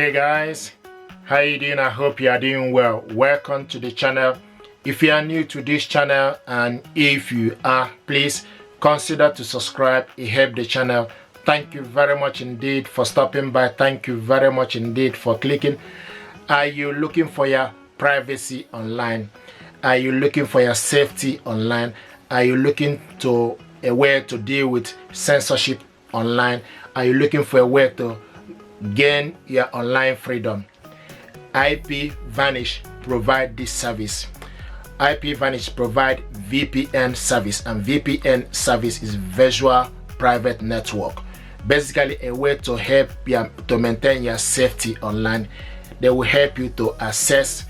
Okay guys, how you doing? I hope you are doing well. Welcome to the channel. If you are new to this channel, and if you are, please consider to subscribe. It helps the channel. Thank you very much indeed for stopping by. Thank you very much indeed for clicking. Are you looking for your privacy online? Are you looking for your safety online? Are you looking to a way to deal with censorship online? Are you looking for a way to gain your online freedom? IPVanish provide this service. IPVanish provide VPN service, and VPN service is Virtual Private Network. Basically a way to help you to maintain your safety online. They will help you to access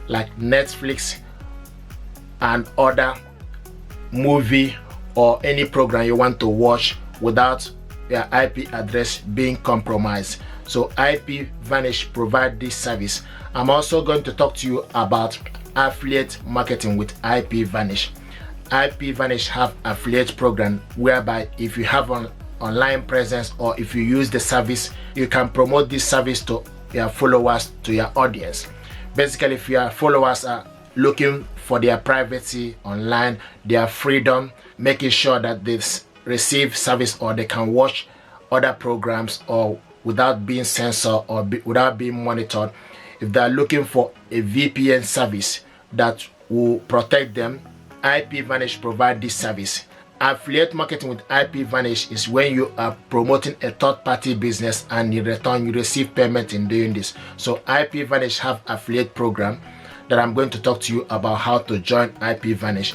like Netflix and other movie or any program you want to watch without your IP address being compromised. So IPVanish provide this service. I'm also going to talk to you about affiliate marketing with IPVanish. IPVanish have affiliate program whereby if you have an online presence or if you use the service, you can promote this service to your followers, to your audience. Basically, if your followers are looking for their privacy online, their freedom, making sure that they receive service or they can watch other programs or without being censored or without being monitored, if they are looking for a VPN service that will protect them, IPVanish provide this service. Affiliate marketing with IPVanish is when you are promoting a third-party business and in return you receive payment in doing this. So IPVanish have affiliate program that I'm going to talk to you about how to join IPVanish.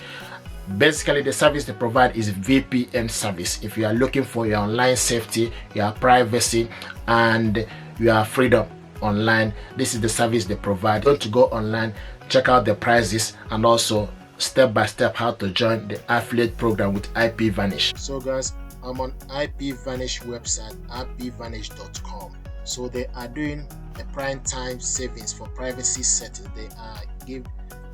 Basically, the service they provide is VPN service. If you are looking for your online safety, your privacy, and your freedom online, this is the service they provide. Going to go online, check out the prices, and also step by step how to join the affiliate program with IPVanish. So guys, I'm on IPVanish website, ipvanish.com. So they are doing a prime time savings for privacy settings. They are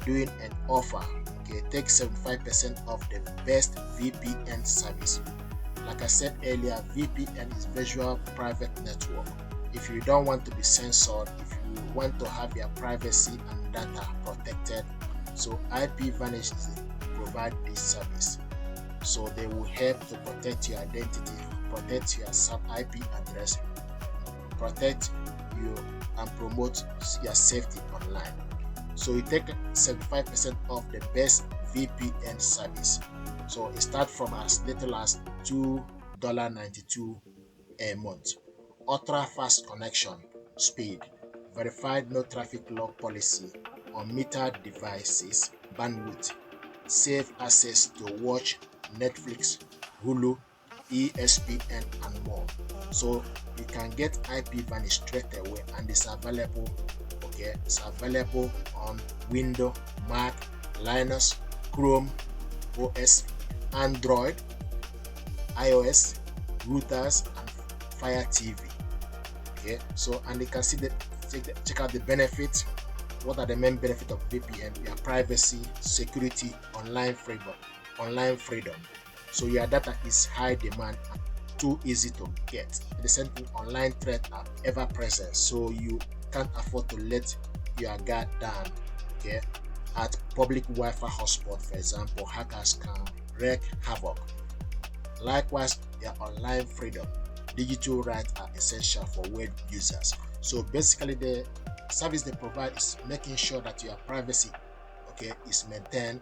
doing an offer. Okay, take 75% off the best VPN service. Like I said earlier, VPN is Virtual Private Network. If you don't want to be censored, if you want to have your privacy and data protected, so IPVanish provide this service. So they will help to protect your identity, protect your sub-IP address, protect you and promote your safety online. So you take 75% off the best VPN service. So it starts from as little as $2.92 a month. Ultra fast connection speed, verified no traffic log policy, unmetered devices, bandwidth, safe access to watch Netflix, Hulu, ESPN, and more. So you can get IPVanish straight away, and it's available. Okay, it's available on Windows, Mac, Linux, Chrome OS, Android, iOS, routers, and Fire TV. Okay, so and you can see check out the benefits. What are the main benefits of VPN? Your privacy, security, online freedom. So your data is high demand and too easy to get. At the same time, online threats are ever present, so you can't afford to let your guard down. Okay, at public Wi-Fi hotspot, for example, hackers can wreak havoc. Likewise, your online freedom, digital rights are essential for web users. So basically, the service they provide is making sure that your privacy, okay, is maintained,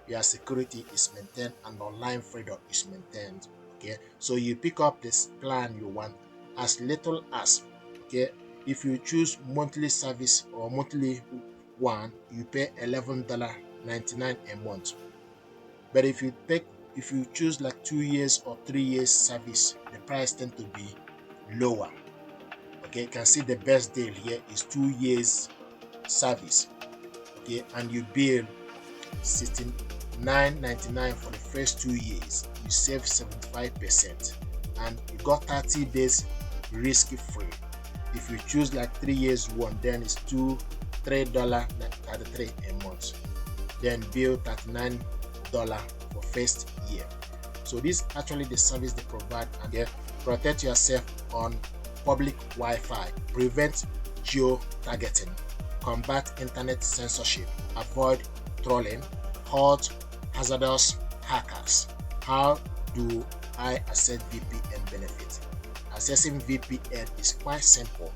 your security is maintained, and online freedom is maintained. Okay, so you pick up this plan you want as little as, okay, if you choose monthly service or monthly one, you pay $11.99 a month. But if you choose like 2 years or 3 years service, the price tends to be lower. Okay, you can see the best deal here is 2 years service. Okay, and you bill $69.99 for the first 2 years. You save 75%, and you got 30 days risk-free. If you choose like 3 years one, then it's $3.33 a month. Then bill $39 for first year. So this is actually the service they provide, and protect yourself on public Wi-Fi, prevent geo-targeting, combat internet censorship, avoid trolling, halt hazardous hackers. How do I assess VPN benefits? Assessing VPN is quite simple.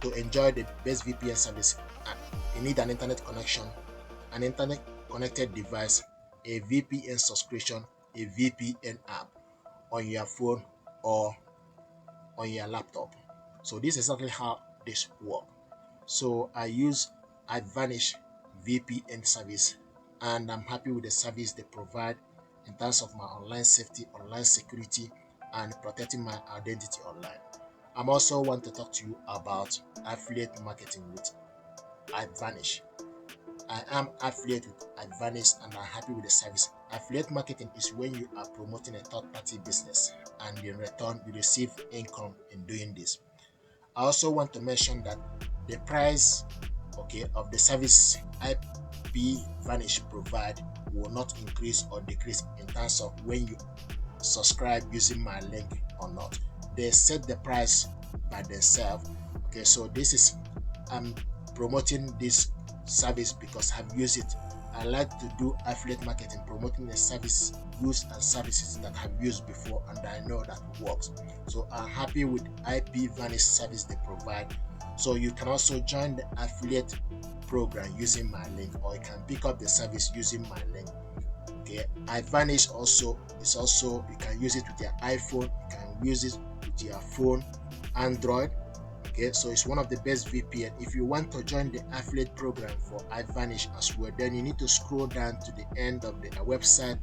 To enjoy the best VPN service, you need an internet connection, an internet connected device, a VPN subscription, a VPN app on your phone or on your laptop. So this is exactly how this works. So I use IPVanish VPN service, and I'm happy with the service they provide in terms of my online safety, online security, and protecting my identity online. I'm also want to talk to you about affiliate marketing with IPVanish. I am affiliate with IPVanish and I'm happy with the service. Affiliate marketing is when you are promoting a third-party business and in return you receive income in doing this. I also want to mention that the price of the service IPVanish provide will not increase or decrease in terms of when you subscribe using my link or not. They set the price by themselves. Okay, so this is I'm promoting this service because I've used it. I like to do affiliate marketing, promoting the service, goods and services that I've used before and I know that works. So I'm happy with IPVanish service they provide. So you can also join the affiliate program using my link, or you can pick up the service using my link. Okay, IPVanish you can use it with your iPhone, you can use it with your phone, Android. Okay, so it's one of the best VPN. If you want to join the affiliate program for IPVanish as well, then you need to scroll down to the end of the website.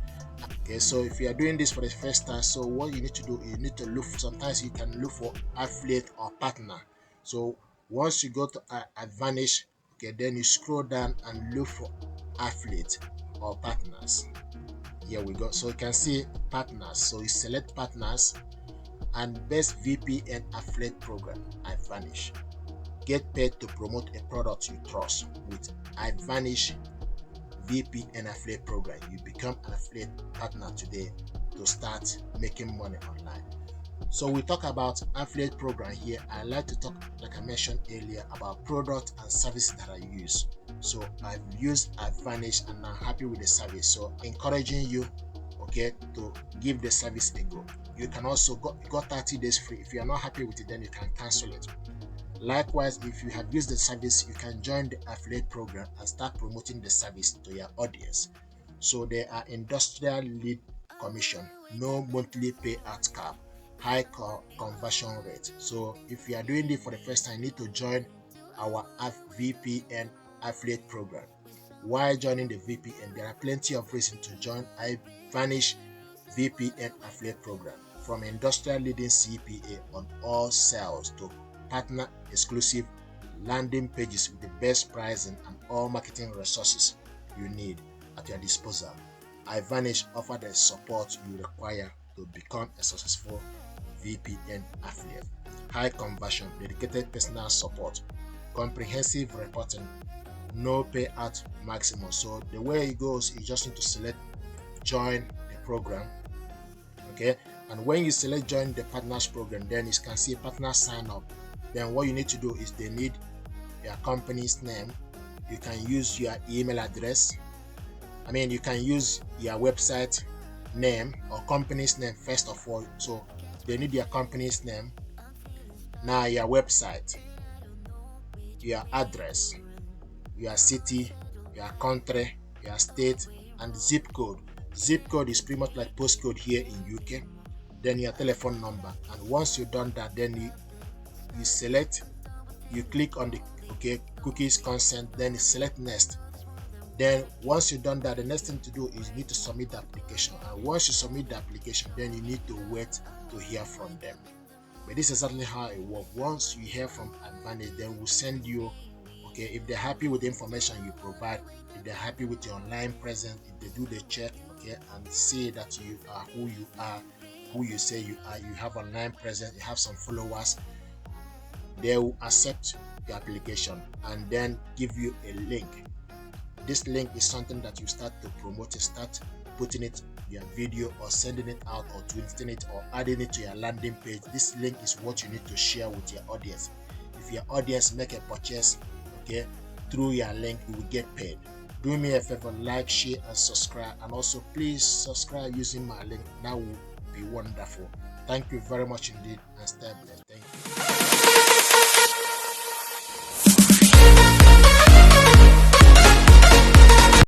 Okay, so if you are doing this for the first time, so what you need to do, you need to look. Sometimes you can look for affiliate or partner. So once you go to IPVanish, okay, then you scroll down and look for affiliate or partners. Here we go. So you can see partners. So you select partners and best VPN affiliate program, IPVanish. Get paid to promote a product you trust with IPVanish VPN affiliate program. You become an affiliate partner today to start making money online. So we talk about affiliate program here. I like to talk, like I mentioned earlier, about products and services that I use. So I've used IPVanish and I'm happy with the service. So encouraging you, okay, to give the service a go. You can also go 30 days free. If you are not happy with it, then you can cancel it. Likewise, if you have used the service, you can join the affiliate program and start promoting the service to your audience. So there are industrial lead commission, no monthly payout cap, high conversion rate. So if you are doing this for the first time, you need to join our VPN affiliate program. Why joining the VPN? There are plenty of reasons to join IPVanish VPN affiliate program, from industrial leading CPA on all sales to partner exclusive landing pages with the best pricing and all marketing resources you need at your disposal. IPVanish offers the support you require to become a successful VPN affiliate. High conversion, dedicated personal support, comprehensive reporting, no payout maximum. So the way it goes, you just need to select join the program. Okay, and when you select join the partners program, then you can see partner sign up. Then what you need to do is they need your company's name. You can use your email address. You can use your website name or company's name first of all. So they need your company's name, now your website, your address, your city, your country, your state, and zip code. Zip code is pretty much like postcode here in UK. Then your telephone number, and once you've done that, then you select, you click on the cookies consent, then you select next. Then once you've done that, the next thing to do is you need to submit the application, and once you submit the application, then you need to wait to hear from them. But this is exactly how it works. Once you hear from IPVanish, they will send you, if they're happy with the information you provide, if they're happy with your online presence, if they do the check, and see that you are who you are, who you say you are, you have online presence, you have some followers, they will accept your application and then give you a link. This link is something that you start to promote, start putting it your video or sending it out or tweeting it or adding it to your landing page. This link is what you need to share with your audience. if your audience make a purchase, okay, through your link, you will get paid. Do me a favor, like, share, and subscribe, and also please subscribe using my link. That would be wonderful. Thank you very much indeed, and stay blessed. Thank you.